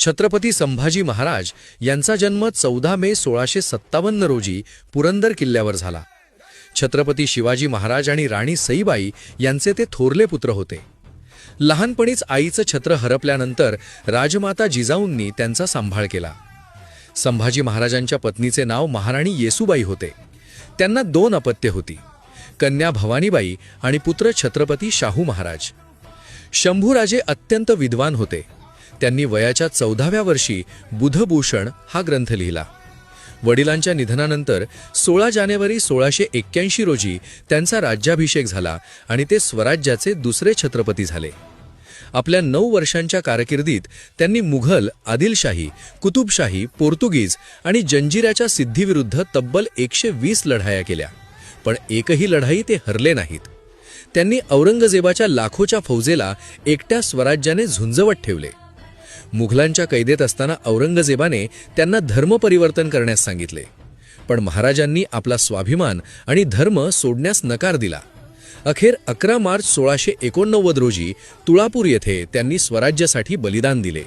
छत्रपती संभाजी महाराज यांचा जन्म 14 मे 1657 रोजी पुरंदर किल्ल्यावर झाला. छत्रपती शिवाजी महाराज आणि राणी सईबाई यांचे ते थोरले पुत्र होते. लहानपणीच आईचं छत्र हरपल्यानंतर राजमाता जिजाऊंनी त्यांचा सांभाळ केला. संभाजी महाराजांच्या पत्नीचे नाव महाराणी येसूबाई होते. त्यांना 2 अपत्ये होती, कन्या भवानीबाई आणि पुत्र छत्रपती शाहू महाराज. शंभूराजे अत्यंत विद्वान होते. त्यांनी वयाच्या 14व्या वर्षी बुधभूषण हा ग्रंथ लिहिला. वडिलांच्या निधनानंतर 16 जानेवारी 1681 रोजी त्यांचा राज्याभिषेक झाला आणि ते स्वराज्याचे दुसरे छत्रपती झाले. आपल्या 9 वर्षांच्या कारकिर्दीत त्यांनी मुघल, आदिलशाही, कुतुबशाही, पोर्तुगीज आणि जंजिऱ्याच्या सिद्धीविरुद्ध तब्बल 120 लढाया केल्या, पण एकही लढाई ते हरले नाहीत. त्यांनी औरंगजेबाच्या लाखोच्या फौजेला एकट्या स्वराज्याने झुंजवत ठेवले. मुघलांच्या कैदेत असताना औरंगजेबाने त्यांना धर्म परिवर्तन करण्यास सांगितले, पण महाराजांनी आपला स्वाभिमान आणि धर्म सोडण्यास नकार दिला. अखेर 11 मार्च 1689 रोजी तुळापूर येथे त्यांनी स्वराज्यासाठी बलिदान दिले.